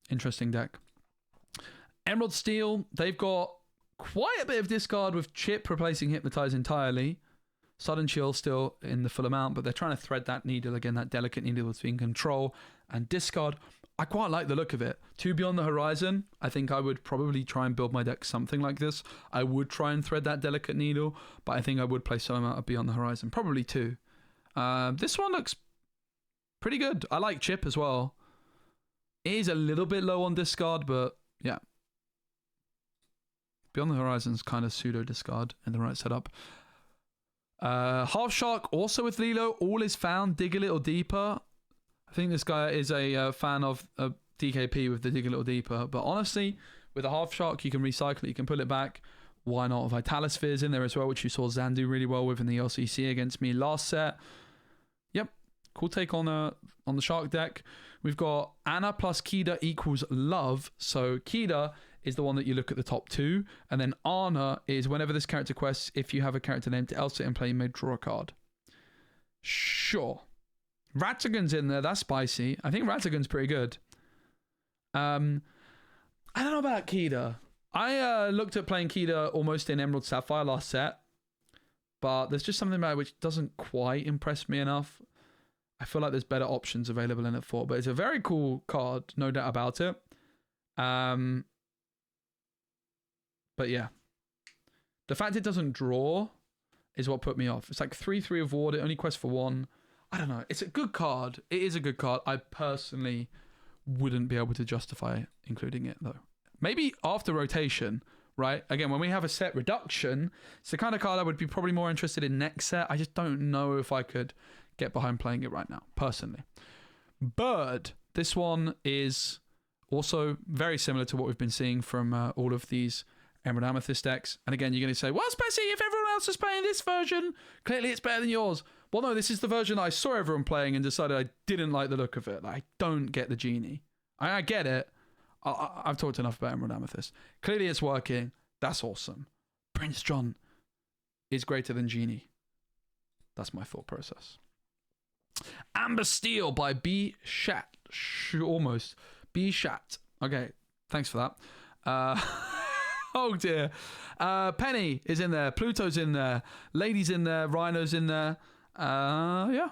interesting deck. Emerald Steel, they've got quite a bit of discard with Chip replacing Hypnotize entirely. Sudden Chill still in the full amount, but they're trying to thread that needle again, that delicate needle between control and discard. I quite like the look of it. 2 Beyond the Horizon, I think I would probably try and build my deck something like this. I would try and thread that delicate needle, but I think I would play some amount of Beyond the Horizon, probably 2. This one looks pretty good. I like Chip as well. It is a little bit low on discard, but yeah. Beyond the Horizon's kind of pseudo discard in the right setup. Half Shark also with Lilo. All is found. Dig a little deeper. I think this guy is a fan of DKP with the Dig a little deeper. But honestly, with a Half Shark, you can recycle it. You can pull it back. Why not? Vitalisphere's in there as well, which you saw Zan do really well with in the LCC against me last set. Yep. Cool take on the Shark deck. We've got Anna plus Kida equals love. So Kida is the one that you look at the top 2. And then Anna is whenever this character quests, if you have a character named Elsa in play, you may draw a card. Sure. Ratigan's in there. That's spicy. I think Ratigan's pretty good. I don't know about Kida. I looked at playing Kida almost in Emerald Sapphire last set. But there's just something about it which doesn't quite impress me enough. I feel like there's better options available in it for, but it's a very cool card, no doubt about it. But yeah, the fact it doesn't draw is what put me off. It's like 3/3 of ward. It only quests for 1. I don't know. It's a good card. It is a good card. I personally wouldn't be able to justify including it though. Maybe after rotation, right? Again, when we have a set reduction, it's the kind of card I would be probably more interested in next set. I just don't know if I could get behind playing it right now, personally. Bird. This one is also very similar to what we've been seeing from all of these Emerald Amethyst decks. And again, you're going to say, well, Spessy, if everyone else is playing this version, clearly it's better than yours. Well, no, this is the version I saw everyone playing and decided I didn't like the look of it. Like, I don't get the genie. I get it. I've talked enough about Emerald Amethyst. Clearly it's working. That's awesome. Prince John is greater than Genie. That's my thought process. Amber Steel by B. Shat. Almost. B. Shat. Okay, thanks for that. Oh dear. Penny is in there. Pluto's in there. Lady's in there. Rhino's in there. Yeah.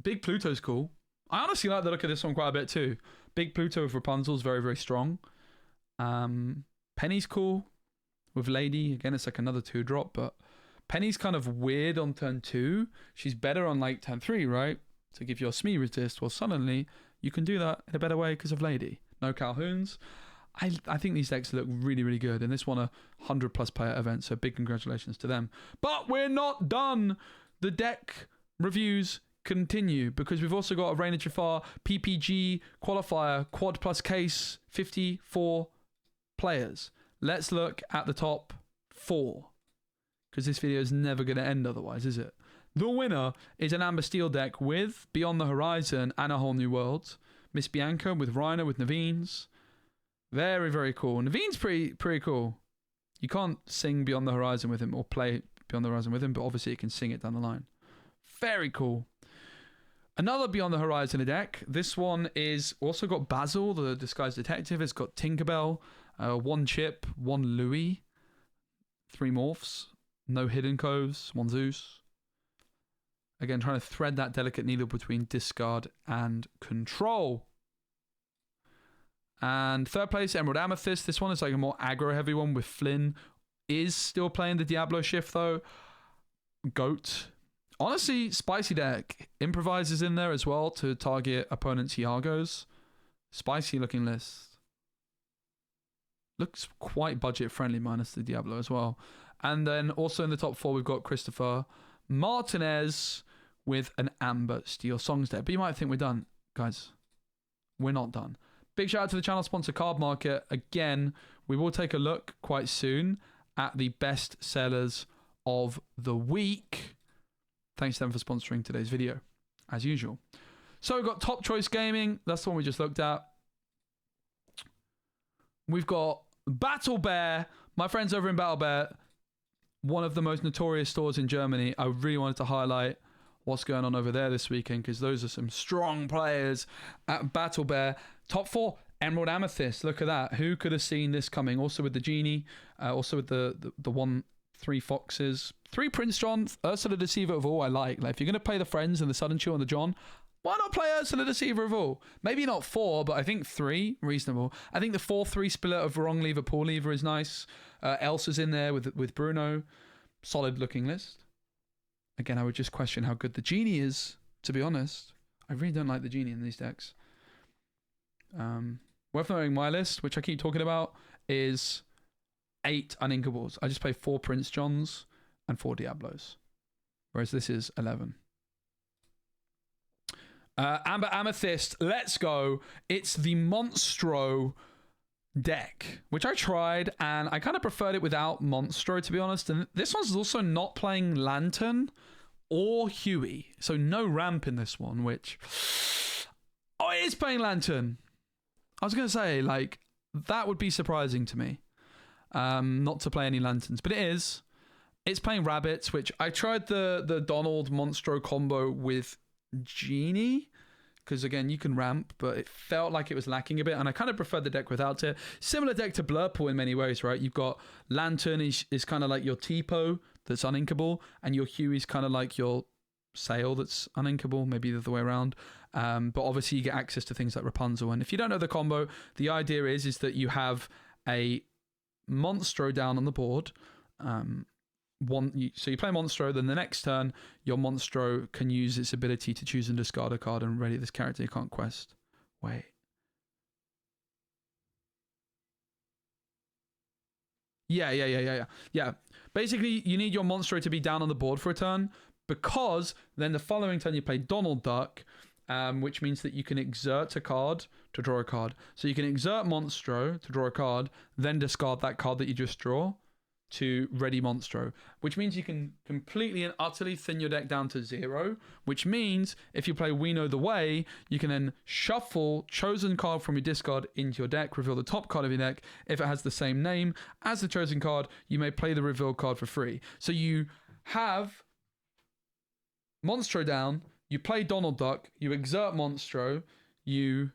Big Pluto's cool. I honestly like the look of this one quite a bit too. Big Pluto with Rapunzel's very, very strong. Penny's cool with Lady. Again, it's like another 2-drop, but Penny's kind of weird on turn 2. She's better on like turn 3, right? To give your Smee resist. Well, suddenly you can do that in a better way because of Lady. No Calhouns. I think these decks look really, really good. And this won a 100+ player event, so big congratulations to them. But we're not done. The deck reviews continue because we've also got a Reign of Jafar PPG qualifier quad plus case 54 players. Let's look at the top 4 because this video is never going to end otherwise, is it? The winner is an Amber Steel deck with Beyond the Horizon and A Whole New World. Miss Bianca with Rhino with Naveen's. Very, very cool. Naveen's pretty cool. You can't sing Beyond the Horizon with him or play Beyond the Horizon with him, but obviously you can sing it down the line. Very cool. Another Beyond the Horizon deck. This one is also got Basil, the disguised detective. It's got Tinkerbell, 1 Chip, 1 Louis, 3 Morphs, no Hidden Coves, 1 Zeus. Again, trying to thread that delicate needle between discard and control. And third place, Emerald Amethyst. This one is like a more aggro-heavy one with Flynn. Is still playing the Diablo shift, though. Goat. Honestly, spicy deck. Improvises in there as well to target opponents' Iagos. Spicy looking list. Looks quite budget friendly minus the Diablo as well. And then also in the top 4, we've got Christopher Martinez with an Amber Steel Songs deck. But you might think we're done. Guys, we're not done. Big shout out to the channel sponsor Card Market. Again, we will take a look quite soon at the best sellers of the week. Thanks to them for sponsoring today's video, as usual. So we've got Top Choice Gaming. That's the one we just looked at. We've got Battle Bear. My friends over in Battle Bear, one of the most notorious stores in Germany. I really wanted to highlight what's going on over there this weekend because those are some strong players at Battle Bear. Top 4, Emerald Amethyst. Look at that. Who could have seen this coming? Also with the Genie. Also with the 3 Foxes. 3 Prince John. Ursula Deceiver of all I like. If you're going to play the Friends and the Sudden Chill and the John, why not play Ursula Deceiver of all? Maybe not 4, but I think 3, reasonable. I think the 4-3 split of Wrong Lever, Poor Lever is nice. Elsa's in there with Bruno. Solid looking list. Again, I would just question how good the Genie is, to be honest. I really don't like the Genie in these decks. Worth knowing my list, which I keep talking about, is 8 Uninkables. I just play 4 Prince Johns and 4 Diablos. Whereas this is 11. Amber Amethyst, let's go. It's the Monstro deck, which I tried, and I kind of preferred it without Monstro, to be honest. And this one's also not playing Lantern or Huey. So no ramp in this one, which... Oh, it is playing Lantern. I was going to say, like, that would be surprising to me. Not to play any Lanterns, but it is. It's playing Rabbits, which I tried the Donald Monstro combo with Genie, because again, you can ramp, but it felt like it was lacking a bit, and I kind of preferred the deck without it. Similar deck to Blurple in many ways, right? You've got Lantern is kind of like your Tipo that's uninkable, and your Huey's kind of like your Sail that's uninkable, maybe the other way around. But obviously you get access to things like Rapunzel, and if you don't know the combo, the idea is that you have a Monstro down on the board. So you play Monstro, then the next turn your Monstro can use its ability to choose and discard a card and ready this character you can't quest. Wait. Yeah. Basically, you need your Monstro to be down on the board for a turn, because then the following turn you play Donald Duck, which means that you can exert a card to draw a card. So you can exert Monstro to draw a card, then discard that card that you just draw to ready Monstro, which means you can completely and utterly thin your deck down to 0, which means if you play We Know the Way, you can then shuffle chosen card from your discard into your deck, reveal the top card of your deck. If it has the same name as the chosen card, you may play the reveal card for free. So you have Monstro down, you play Donald Duck, you exert Monstro, you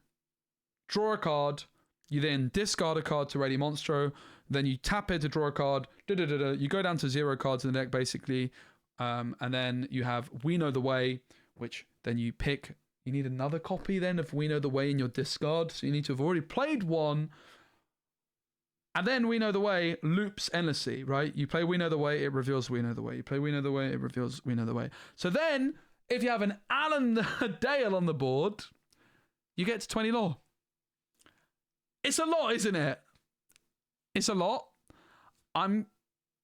draw a card, you then discard a card to ready Monstro, then you tap it to draw a card, you go down to 0 cards in the deck basically, and then you have We Know the Way, which then you pick. You need another copy then of We Know the Way in your discard, so you need to have already played one, and then We Know the Way loops endlessly, right? You play We Know the Way, it reveals We Know the Way. You play We Know the Way, it reveals We Know the Way. So then, if you have an Alan Dale on the board, you get to 20 lore. It's a lot, isn't it? It's a lot.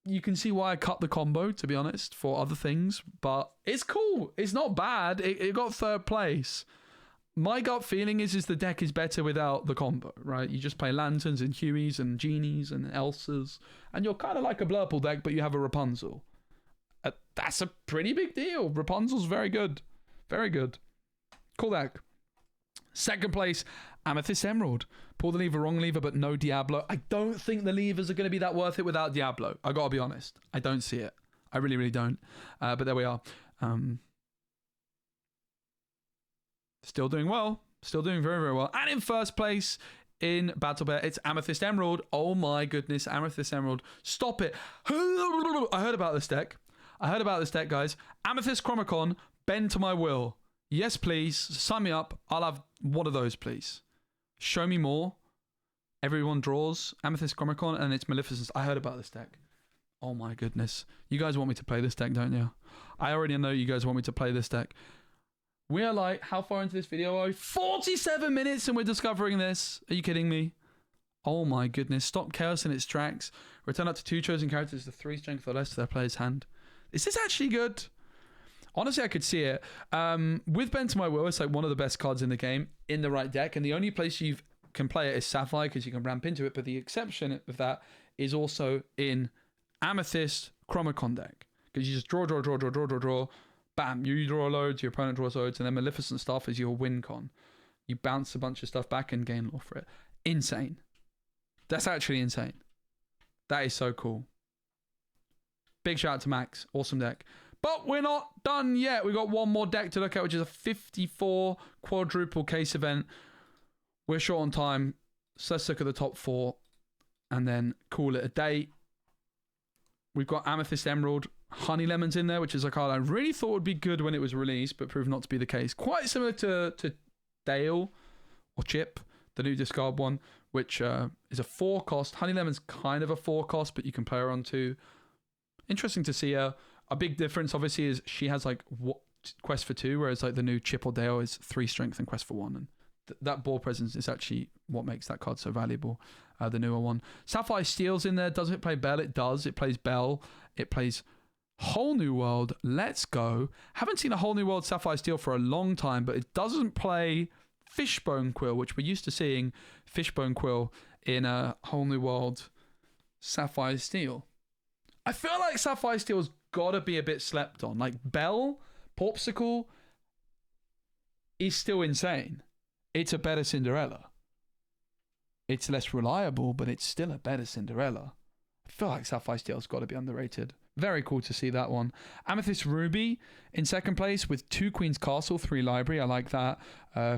You can see why I cut the combo, to be honest, for other things, but it's cool. It's not bad. It got 3rd place. My gut feeling is the deck is better without the combo, right? You just play Lanterns and Hueys and Genies and Elsas, and you're kind of like a Blurple deck, but you have a Rapunzel. That's a pretty big deal. Rapunzel's very good. Very good. Cool deck. 2nd place, Amethyst Emerald. Pull the lever, wrong lever, but no Diablo. I don't think the levers are going to be that worth it without Diablo. I got to be honest. I don't see it. I really, really don't. But there we are. Still doing well. Still doing very, very well. And in 1st place in Battle Bear, it's Amethyst Emerald. Oh my goodness, Amethyst Emerald. Stop it. I heard about this deck. Guys. Amethyst Chromacon, bend to my will. Yes, please. Sign me up. I'll have one of those, please. Show me more. Everyone draws Amethyst Chromacon, and it's Maleficence. I heard about this deck. Oh my goodness. You guys want me to play this deck, don't you? I already know you guys want me to play this deck. We are like, how far into this video are we? 47 minutes and we're discovering this. Are you kidding me? Oh my goodness. Stop chaos in its tracks. Return up to 2 chosen characters to 3 strength or less to their player's hand. Is this actually good? Honestly, I could see it. With Bend to My Will, it's like one of the best cards in the game in the right deck. And the only place you can play it is Sapphire because you can ramp into it. But the exception of that is also in Amethyst Chromacon deck. Because you just draw. Bam, you draw loads, your opponent draws loads. And then Maleficent stuff is your win con. You bounce a bunch of stuff back and gain lore for it. Insane. That's actually insane. That is so cool. Big shout out to Max. Awesome deck. But we're not done yet. We've got one more deck to look at, which is a 54 quadruple case event. We're short on time, so let's look at the top 4 and then call it a day. We've got Amethyst Emerald, Honey Lemons in there, which is a card I really thought would be good when it was released, but proved not to be the case. Quite similar to Dale or Chip, the new discard one, which is a 4 cost. Honey Lemon's kind of a 4 cost, but you can play her on 2. Interesting to see her. A big difference, obviously, is she has like quest for 2, whereas like the new Chip or Dale is 3 strength and quest for 1. And that board presence is actually what makes that card so valuable. The newer one. Sapphire Steel's in there. Does it play Bell? It does. It plays Bell. It plays Whole New World. Let's go. Haven't seen a Whole New World Sapphire Steel for a long time, but it doesn't play Fishbone Quill, which we're used to seeing Fishbone Quill in a Whole New World Sapphire Steel. I feel like Sapphire Steel is gotta be a bit slept on. Like Bell, Popsicle is still insane. It's a better Cinderella. It's less reliable, but it's still a better Cinderella. I feel like Sapphire Steel's got to be underrated. Very cool to see that one. Amethyst Ruby in second place with 2 Queen's Castle, 3 Library. I like that.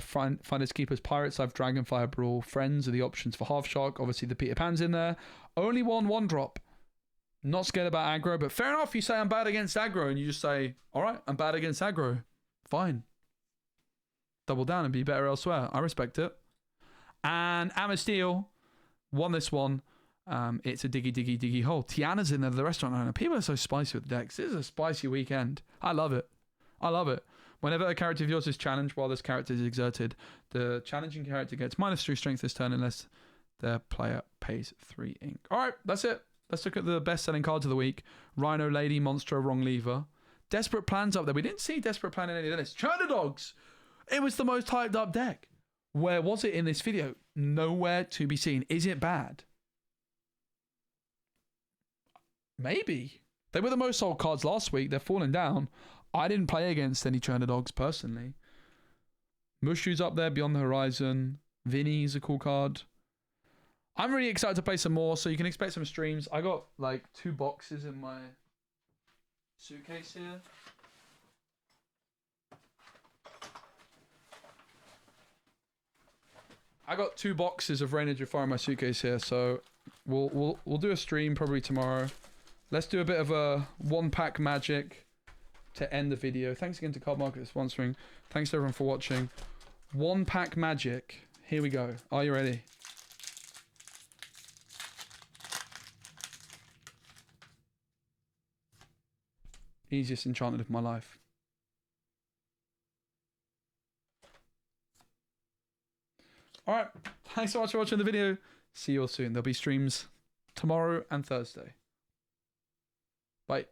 Finders Keepers Pirates. I've Dragonfire Brawl. Friends are the options for Half Shark. Obviously the Peter Pan's in there. Only one drop. Not scared about aggro, but fair enough. You say I'm bad against aggro and you just say, all right, I'm bad against aggro. Fine. Double down and be better elsewhere. I respect it. And Amasteel won this one. It's a diggy hole. Tiana's in there, the restaurant owner. People are so spicy with the decks. This is a spicy weekend. I love it. I love it. Whenever a character of yours is challenged while this character is exerted, the challenging character gets -3 strength this turn unless their player pays 3 ink. All right, that's it. Let's look at the best-selling cards of the week. Rhino Lady, Monstro, Wrong Lever. Desperate Plan's up there. We didn't see Desperate Plan in any of this. Churner Dogs. It was the most hyped up deck. Where was it in this video? Nowhere to be seen. Is it bad? Maybe. They were the most sold cards last week. They're falling down. I didn't play against any Churner Dogs personally. Mushu's up there, Beyond the Horizon. Vinny's a cool card. I'm really excited to play some more, so you can expect some streams. I got like 2 boxes in my suitcase here. I got 2 boxes of Rain Jafar in my suitcase here, so we'll do a stream probably tomorrow. Let's do a bit of a 1-pack magic to end the video. Thanks again to Card Market for sponsoring. Thanks to everyone for watching. 1-pack magic. Here we go. Are you ready? Easiest Enchanted of my life. Alright, thanks so much for watching the video. See you all soon. There'll be streams tomorrow and Thursday. Bye.